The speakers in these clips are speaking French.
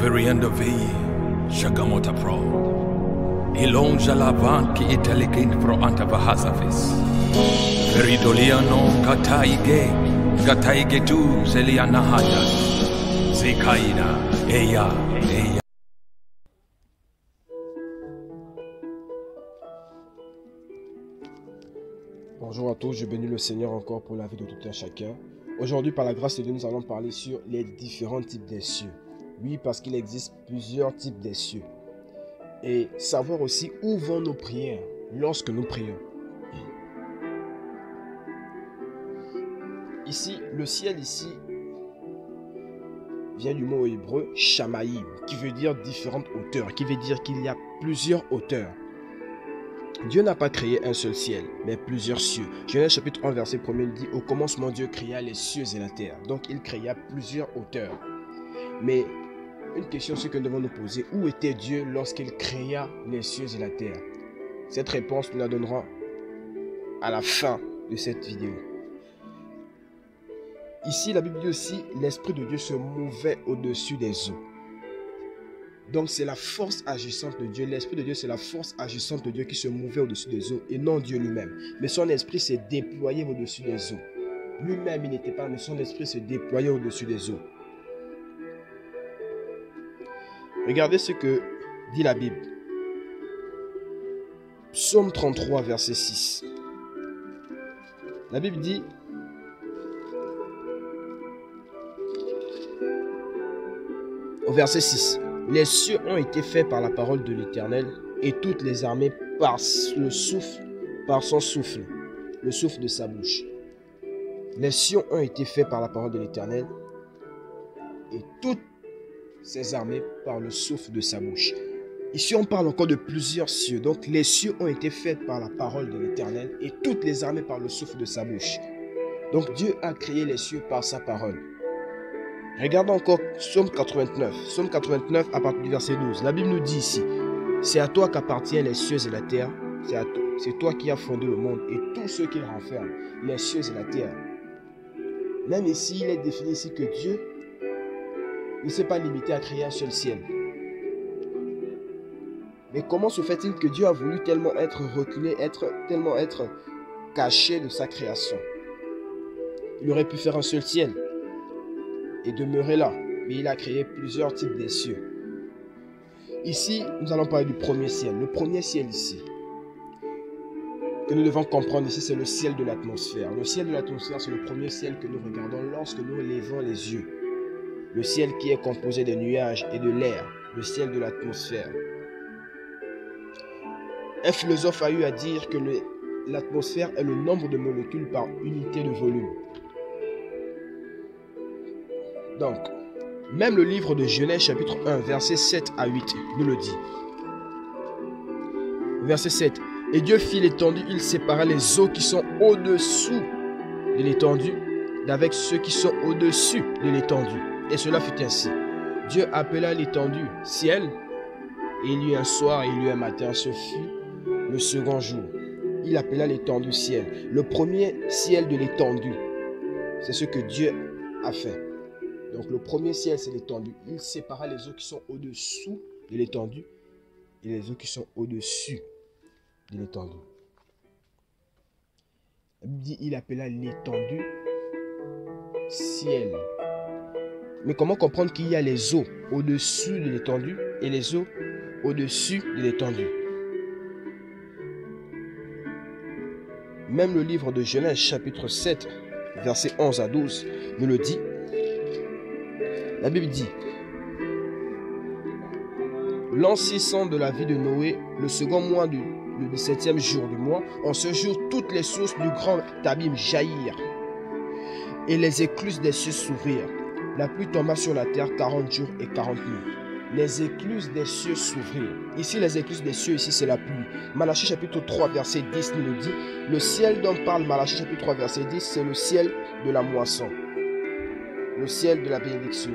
Veriendo vi shagamota pro. Ilonja lavan ki italikin pro antavahazafis. Veridoliano gataige tu zeliana haya. Zikaina eya. Bonjour à tous, je bénis le Seigneur encore pour la vie de tout un chacun. Aujourd'hui, par la grâce de Dieu, nous allons parler sur les différents types des cieux. Oui, parce qu'il existe plusieurs types des cieux. Et savoir aussi où vont nos prières lorsque nous prions. Ici, le ciel ici vient du mot hébreu Shamaïm, qui veut dire différentes hauteurs, qui veut dire qu'il y a plusieurs hauteurs. Dieu n'a pas créé un seul ciel, mais plusieurs cieux. Genèse chapitre 1, verset 1, il dit « Au commencement, Dieu créa les cieux et la terre. » Donc, il créa plusieurs hauteurs. Mais une question c'est que nous devons nous poser, où était Dieu lorsqu'il créa les cieux et la terre? Cette réponse, nous la donnerons à la fin de cette vidéo. Ici, la Bible dit aussi, l'Esprit de Dieu se mouvait au-dessus des eaux. Donc c'est la force agissante de Dieu. L'Esprit de Dieu, c'est la force agissante de Dieu qui se mouvait au-dessus des eaux et non Dieu lui-même. Mais son esprit s'est déployé au-dessus des eaux. Lui-même, il n'était pas, mais son esprit se déployait au-dessus des eaux. Regardez ce que dit la Bible. Psaume 33, verset 6. La Bible dit... Au verset 6. Les cieux ont été faits par la parole de l'Éternel et toutes les armées par son souffle, le souffle de sa bouche. Les cieux ont été faits par la parole de l'Éternel et toutes ses armées par le souffle de sa bouche. Ici, on parle encore de plusieurs cieux. Donc, les cieux ont été faits par la parole de l'Éternel et toutes les armées par le souffle de sa bouche. Donc, Dieu a créé les cieux par sa parole. Regardons encore Psaume 89. Psaume 89 à partir du verset 12. La Bible nous dit ici, c'est à toi qu'appartiennent les cieux et la terre. C'est toi qui as fondé le monde et tout ce qu'il renferme, les cieux et la terre. Même ici, il est défini ici que Dieu ne s'est pas limité à créer un seul ciel. Mais comment se fait-il que Dieu a voulu tellement être reculé, tellement être caché de sa création? Il aurait pu faire un seul ciel et demeurer là, mais il a créé plusieurs types de cieux. Ici, nous allons parler du premier ciel. Le premier ciel ici, que nous devons comprendre ici, c'est le ciel de l'atmosphère. Le ciel de l'atmosphère, c'est le premier ciel que nous regardons lorsque nous levons les yeux. Le ciel qui est composé de nuages et de l'air, le ciel de l'atmosphère. Un philosophe a eu à dire que l'atmosphère est le nombre de molécules par unité de volume. Donc, même le livre de Genèse chapitre 1, verset 7 à 8, nous le dit. Verset 7. Et Dieu fit l'étendue, il sépara les eaux qui sont au-dessous de l'étendue d'avec ceux qui sont au-dessus de l'étendue. Et cela fut ainsi. Dieu appela l'étendue ciel, et il y eut un soir et il y eut un matin, ce fut le second jour. Il appela l'étendue ciel. Le premier ciel de l'étendue, c'est ce que Dieu a fait. Donc le premier ciel, c'est l'étendue. Il sépara les eaux qui sont au-dessous de l'étendue et les eaux qui sont au-dessus de l'étendue. La Bible dit, il appela l'étendue ciel. Mais comment comprendre qu'il y a les eaux au-dessus de l'étendue et les eaux au-dessus de l'étendue? Même le livre de Genèse chapitre 7, versets 11 à 12, nous le dit. La Bible dit, l'an 600 de la vie de Noé, le second mois le 17e jour du mois, en ce jour, toutes les sources du grand abîme jaillirent, et les écluses des cieux s'ouvrirent. La pluie tomba sur la terre 40 jours et 40 nuits. Les écluses des cieux s'ouvrirent. Ici, les écluses des cieux, ici, c'est la pluie. Malachie chapitre 3, verset 10 nous le dit. Le ciel dont parle Malachie chapitre 3, verset 10, c'est le ciel de la moisson. Le ciel de la bénédiction,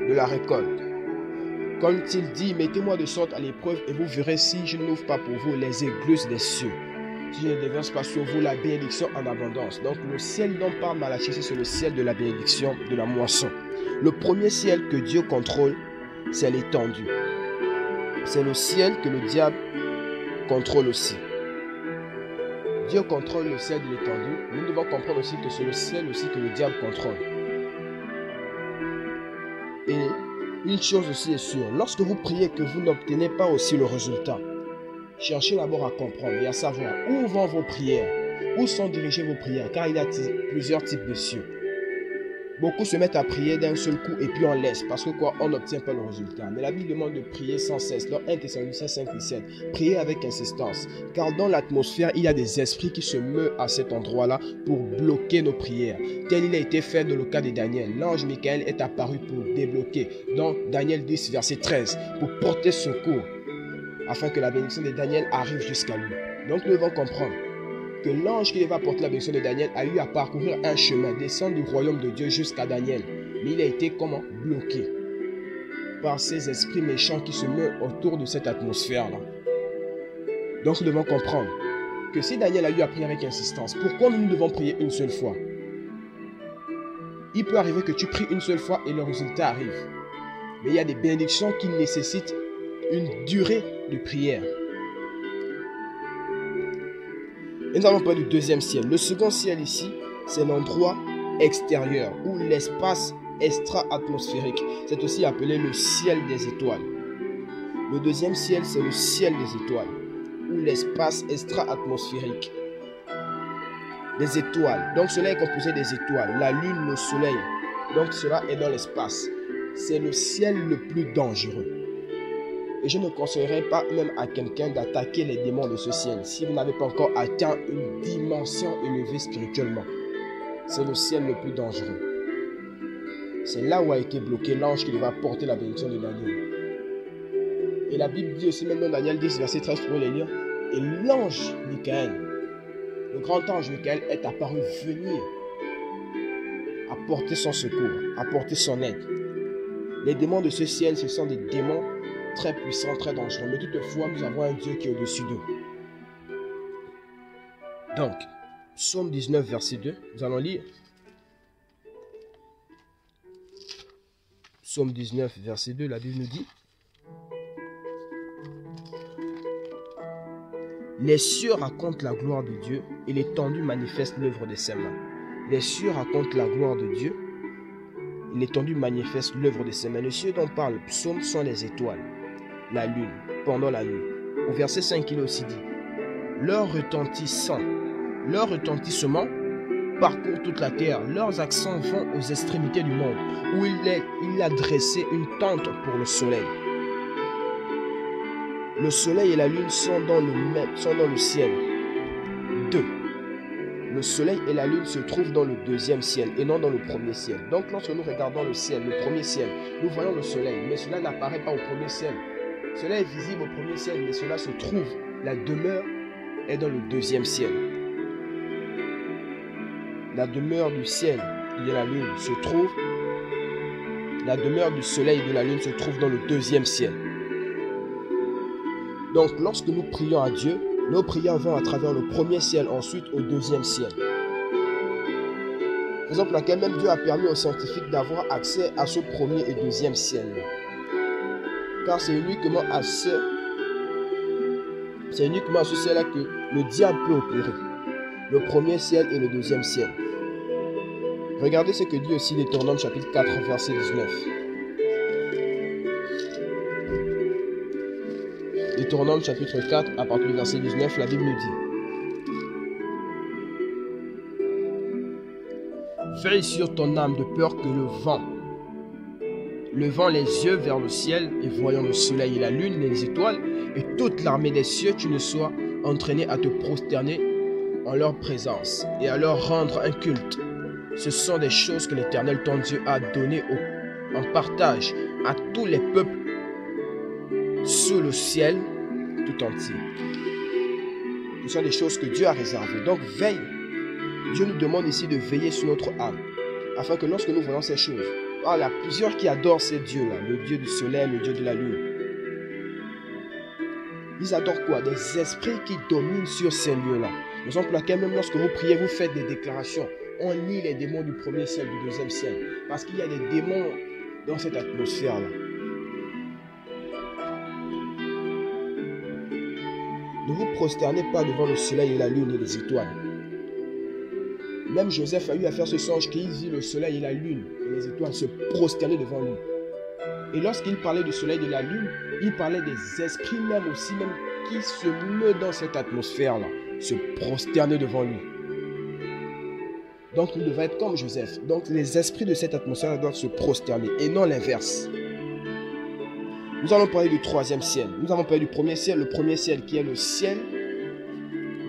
de la récolte. Quand il dit, mettez-moi de sorte à l'épreuve et vous verrez si je n'ouvre pas pour vous les écluses des cieux. Si je ne déverse pas sur vous la bénédiction en abondance. Donc le ciel dont parle Malachie, c'est le ciel de la bénédiction, de la moisson. Le premier ciel que Dieu contrôle, c'est l'étendue. C'est le ciel que le diable contrôle aussi. Dieu contrôle le ciel de l'étendue. Nous devons comprendre aussi que c'est le ciel aussi que le diable contrôle. Et une chose aussi est sûre, lorsque vous priez que vous n'obtenez pas aussi le résultat, cherchez d'abord à comprendre et à savoir où vont vos prières, où sont dirigées vos prières, car il y a plusieurs types de cieux. Beaucoup se mettent à prier d'un seul coup et puis on laisse, parce que quoi, on n'obtient pas le résultat. Mais la Bible demande de prier sans cesse. Dans 1 Thessaloniciens 5:17, priez avec insistance, car dans l'atmosphère, il y a des esprits qui se meuvent à cet endroit-là pour bloquer nos prières. Tel il a été fait dans le cas de Daniel. L'ange Michael est apparu pour débloquer, dans Daniel 10, verset 13, pour porter secours, afin que la bénédiction de Daniel arrive jusqu'à lui. Donc nous devons comprendre que l'ange qui va porter la bénédiction de Daniel a eu à parcourir un chemin, descendre du royaume de Dieu jusqu'à Daniel. Mais il a été comment? Bloqué par ces esprits méchants qui se meuvent autour de cette atmosphère-là. Donc nous devons comprendre que si Daniel a eu à prier avec insistance, pourquoi nous devons prier une seule fois? Il peut arriver que tu pries une seule fois et le résultat arrive. Mais il y a des bénédictions qui nécessitent une durée de prière. Et nous allons parler du deuxième ciel. Le second ciel ici, c'est l'endroit extérieur ou l'espace extra-atmosphérique. C'est aussi appelé le ciel des étoiles. Le deuxième ciel, c'est le ciel des étoiles ou l'espace extra-atmosphérique. Des étoiles. Donc cela est composé des étoiles. La lune, le soleil. Donc cela est dans l'espace. C'est le ciel le plus dangereux. Et je ne conseillerais pas même à quelqu'un d'attaquer les démons de ce ciel si vous n'avez pas encore atteint une dimension élevée spirituellement. C'est le ciel le plus dangereux. C'est là où a été bloqué l'ange qui va porter la bénédiction de Daniel. Et la Bible dit aussi, même dans Daniel 10, verset 13, pour les lire, et l'ange Michael, le grand ange Michael, est apparu venir apporter son secours, apporter son aide. Les démons de ce ciel, ce sont des démons très puissants, très dangereux. Mais toutefois, nous avons un Dieu qui est au-dessus d'eux. Donc, Psaume 19, verset 2, nous allons lire. Psaume 19, verset 2, la Bible nous dit: les cieux racontent la gloire de Dieu et l'étendue manifeste l'œuvre de ses mains. Les cieux racontent la gloire de Dieu et l'étendue manifeste l'œuvre de ses mains. Les cieux dont parle le psaume sont les étoiles, la lune, pendant la nuit. Au verset 5, il est aussi dit: leur retentissement parcourt toute la terre, leurs accents vont aux extrémités du monde, où il a dressé une tente pour le soleil. Le soleil et la lune sont dans le ciel. 2. Le soleil et la lune se trouvent dans le deuxième ciel et non dans le premier ciel. Donc lorsque nous regardons le ciel, le premier ciel, nous voyons le soleil, mais cela n'apparaît pas au premier ciel. Cela est visible au premier ciel, mais cela se trouve, la demeure est dans le deuxième ciel. La demeure du ciel et de la lune se trouve, la demeure du soleil et de la lune se trouve dans le deuxième ciel. Donc lorsque nous prions à Dieu, nos prières vont à travers le premier ciel, ensuite au deuxième ciel. Raison pour laquelle même Dieu a permis aux scientifiques d'avoir accès à ce premier et deuxième ciel. Car c'est uniquement à ce ciel-là que le diable peut opérer. Le premier ciel et le deuxième ciel. Regardez ce que dit aussi Deutéronome chapitre 4, verset 19. Deutéronome chapitre 4, à partir du verset 19, la Bible nous dit: veille sur ton âme de peur que le vent, levant les yeux vers le ciel et voyant le soleil et la lune et les étoiles et toute l'armée des cieux, tu ne sois entraîné à te prosterner en leur présence et à leur rendre un culte. Ce sont des choses que l'Éternel ton Dieu a données en partage à tous les peuples sous le ciel tout entier. Ce sont des choses que Dieu a réservées. Donc veille. Dieu nous demande ici de veiller sur notre âme, afin que lorsque nous voyons ces choses, il y a plusieurs qui adorent ces dieux-là, le dieu du soleil, le dieu de la lune. Ils adorent quoi? Des esprits qui dominent sur ces lieux-là. Raison pour laquelle même lorsque vous priez, vous faites des déclarations. On nie les démons du premier ciel, du deuxième ciel, parce qu'il y a des démons dans cette atmosphère-là. Ne vous prosternez pas devant le soleil et la lune et les étoiles. Même Joseph a eu à faire ce songe qu'il vit le soleil et la lune et les étoiles se prosterner devant lui. Et lorsqu'il parlait du soleil et de la lune, il parlait des esprits même aussi, même qui se meuvent dans cette atmosphère-là, se prosterner devant lui. Donc nous devons être comme Joseph. Donc les esprits de cette atmosphère doivent se prosterner et non l'inverse. Nous allons parler du troisième ciel. Nous avons parlé du premier ciel. Le premier ciel qui est le ciel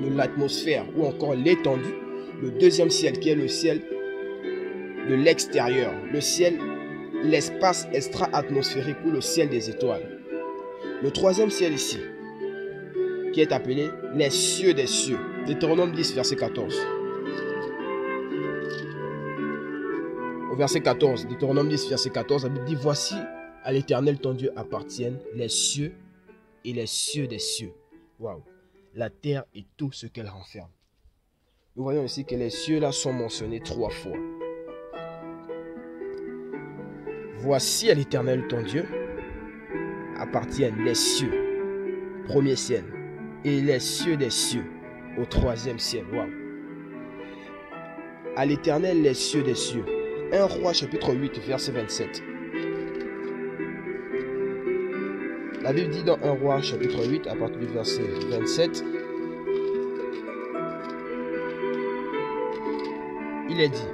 de l'atmosphère ou encore l'étendue. Le deuxième ciel qui est le ciel de l'extérieur. Le ciel, l'espace extra-atmosphérique ou le ciel des étoiles. Le troisième ciel ici, qui est appelé les cieux des cieux. Deutéronome 10, verset 14. Au verset 14, Deutéronome 10, verset 14, la Bible dit: voici à l'Éternel ton Dieu appartiennent les cieux et les cieux des cieux. Waouh! La terre et tout ce qu'elle renferme. Nous voyons ici que les cieux là sont mentionnés 3 fois. Voici à l'Éternel ton Dieu appartiennent les cieux, premier ciel, et les cieux des cieux, au troisième ciel. Waouh! À l'Éternel les cieux des cieux. 1 Roi chapitre 8 verset 27. La Bible dit dans 1 Roi chapitre 8 à partir du verset 27, il est dit: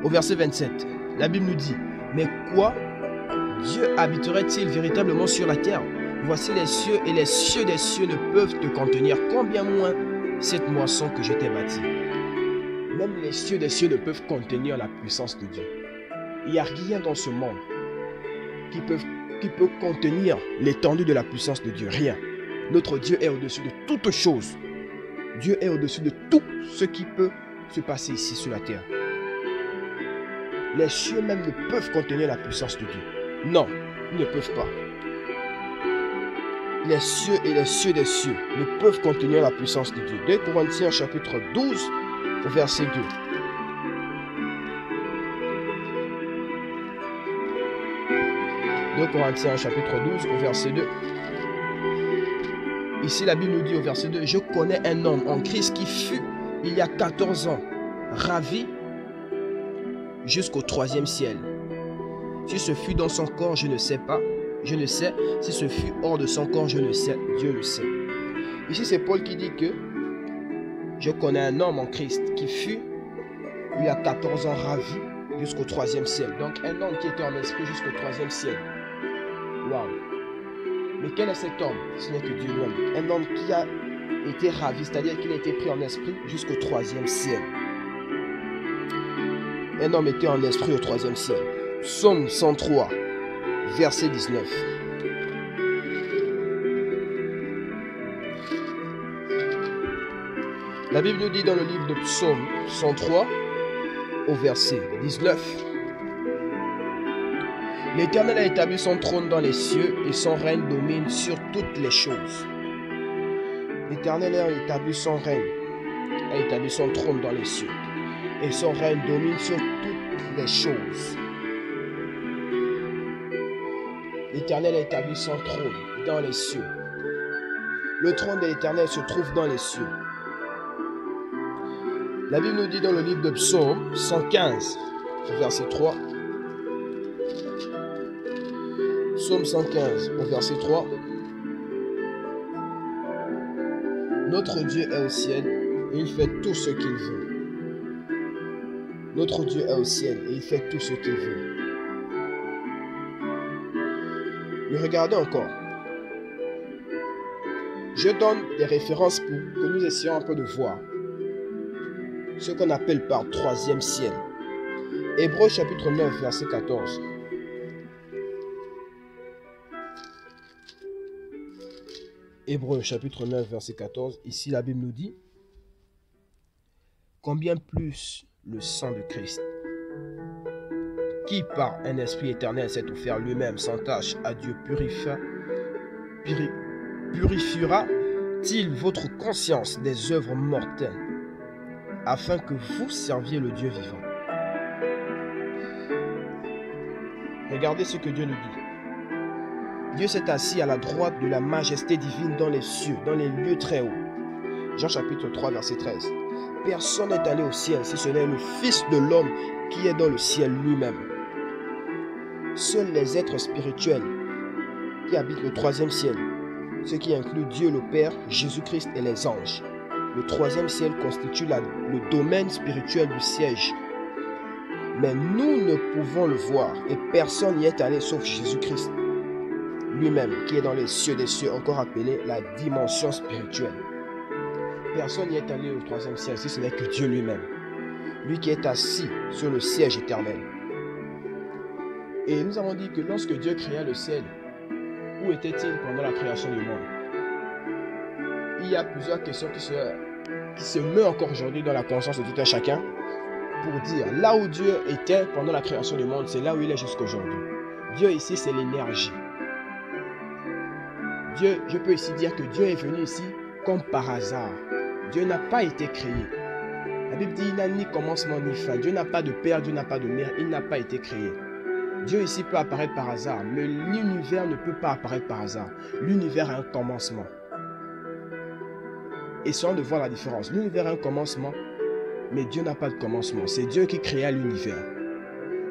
au verset 27, la Bible nous dit: mais quoi? Dieu habiterait-il véritablement sur la terre? Voici les cieux et les cieux des cieux ne peuvent te contenir, combien moins cette moisson que je t'ai bâtie. Même les cieux des cieux ne peuvent contenir la puissance de Dieu. Il n'y a rien dans ce monde qui peut contenir l'étendue de la puissance de Dieu. Rien. Notre Dieu est au-dessus de toutes choses. Dieu est au-dessus de tout ce qui peut se passer ici sur la terre. Les cieux même ne peuvent contenir la puissance de Dieu. Non, ils ne peuvent pas. Les cieux et les cieux des cieux ne peuvent contenir la puissance de Dieu. 2 Corinthiens chapitre 12 au verset 2. Corinthiens chapitre 12 au verset 2. Ici la Bible nous dit au verset 2: je connais un homme en Christ qui fut il y a 14 ans ravi jusqu'au 3e ciel. Si ce fut dans son corps, je ne sais pas. Je ne sais. Si ce fut hors de son corps, je ne sais. Dieu le sait. Ici c'est Paul qui dit que je connais un homme en Christ qui fut il y a 14 ans ravi jusqu'au 3e ciel. Donc un homme qui était en esprit jusqu'au 3e ciel. Waouh! Mais quel est cet homme? Ce n'est que Dieu lui-même. Un homme qui a été ravi, c'est-à-dire qu'il a été pris en esprit jusqu'au 3e ciel. Un homme était en esprit au 3e ciel. Psaume 103, verset 19. La Bible nous dit dans le livre de Psaume 103, au verset 19: l'Éternel a établi son trône dans les cieux et son règne domine sur toutes les choses. L'Éternel a établi son règne, a établi son trône dans les cieux et son règne domine sur toutes les choses. L'Éternel a établi son trône dans les cieux. Le trône de l'Éternel se trouve dans les cieux. La Bible nous dit dans le livre de Psaume 115, verset 3. Psaume 115, au verset 3. Notre Dieu est au ciel et il fait tout ce qu'il veut. Notre Dieu est au ciel et il fait tout ce qu'il veut. Mais regardez encore. Je donne des références pour que nous essayions un peu de voir ce qu'on appelle par 3e ciel. Hébreux chapitre 9, verset 14. Hébreux chapitre 9, verset 14. Ici, la Bible nous dit: combien plus le sang de Christ, qui par un esprit éternel s'est offert lui-même sans tâche à Dieu, purifiera-t-il votre conscience des œuvres mortelles, afin que vous serviez le Dieu vivant. Regardez ce que Dieu nous dit. Dieu s'est assis à la droite de la majesté divine dans les cieux, dans les lieux très hauts. Jean chapitre 3, verset 13. Personne n'est allé au ciel si ce n'est le Fils de l'homme qui est dans le ciel lui-même. Seuls les êtres spirituels qui habitent le troisième ciel, ce qui inclut Dieu le Père, Jésus-Christ et les anges. Le troisième ciel constitue le domaine spirituel du siège. Mais nous ne pouvons le voir et personne n'y est allé sauf Jésus-Christ lui-même qui est dans les cieux des cieux, encore appelé la dimension spirituelle. Personne n'y est allé au troisième ciel si ce n'est que Dieu lui-même, lui qui est assis sur le siège éternel. Et nous avons dit que lorsque Dieu créa le ciel, où était-il pendant la création du monde? Il y a plusieurs questions qui se meurent encore aujourd'hui dans la conscience de tout un chacun pour dire là où Dieu était pendant la création du monde, c'est là où il est jusqu'aujourd'hui. Dieu ici, c'est l'énergie. Dieu, je peux ici dire que Dieu est venu ici comme par hasard. Dieu n'a pas été créé. La Bible dit qu'il n'a ni commencement ni fin. Dieu n'a pas de père, Dieu n'a pas de mère, il n'a pas été créé. Dieu ici peut apparaître par hasard, mais l'univers ne peut pas apparaître par hasard. L'univers a un commencement. Essayons de voir la différence. L'univers a un commencement, mais Dieu n'a pas de commencement. C'est Dieu qui créa l'univers.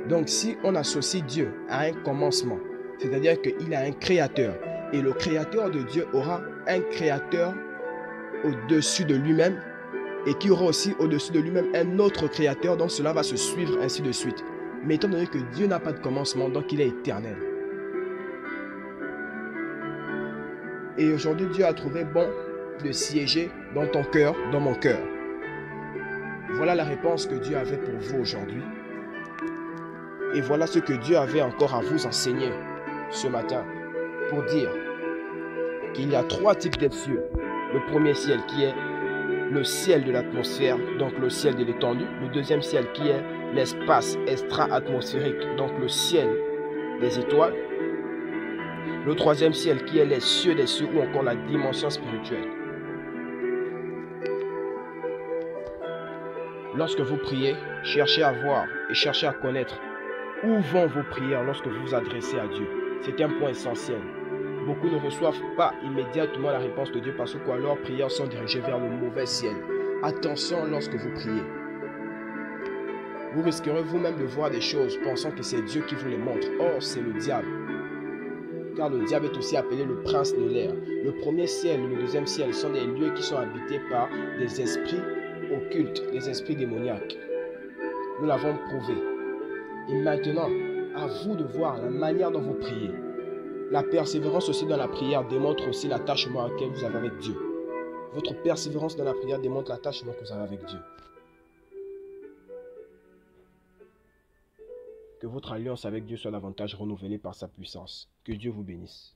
Donc si on associe Dieu à un commencement, c'est-à-dire qu'il a un créateur, et le créateur de Dieu aura un créateur au-dessus de lui-même, et qui aura aussi au-dessus de lui-même un autre créateur, donc cela va se suivre ainsi de suite. Mais étant donné que Dieu n'a pas de commencement, donc il est éternel. Et aujourd'hui, Dieu a trouvé bon de siéger dans ton cœur, dans mon cœur. Voilà la réponse que Dieu avait pour vous aujourd'hui. Et voilà ce que Dieu avait encore à vous enseigner ce matin pour dire qu'il y a trois types de cieux. Le premier ciel qui est le ciel de l'atmosphère, donc le ciel de l'étendue. Le deuxième ciel qui est l'espace extra-atmosphérique, donc le ciel des étoiles. Le troisième ciel qui est les cieux des cieux ou encore la dimension spirituelle. Lorsque vous priez, cherchez à voir et cherchez à connaître où vont vos prières lorsque vous vous adressez à Dieu. C'est un point essentiel. Beaucoup ne reçoivent pas immédiatement la réponse de Dieu parce que leurs prières sont dirigées vers le mauvais ciel. Attention lorsque vous priez. Vous risquerez vous-même de voir des choses pensant que c'est Dieu qui vous les montre. Or, c'est le diable. Car le diable est aussi appelé le prince de l'air. Le premier ciel et le deuxième ciel sont des lieux qui sont habités par des esprits occultes, des esprits démoniaques. Nous l'avons prouvé. Et maintenant, à vous de voir la manière dont vous priez. La persévérance aussi dans la prière démontre aussi l'attachement que vous avez avec Dieu. Votre persévérance dans la prière démontre l'attachement que vous avez avec Dieu. Que votre alliance avec Dieu soit davantage renouvelée par sa puissance. Que Dieu vous bénisse.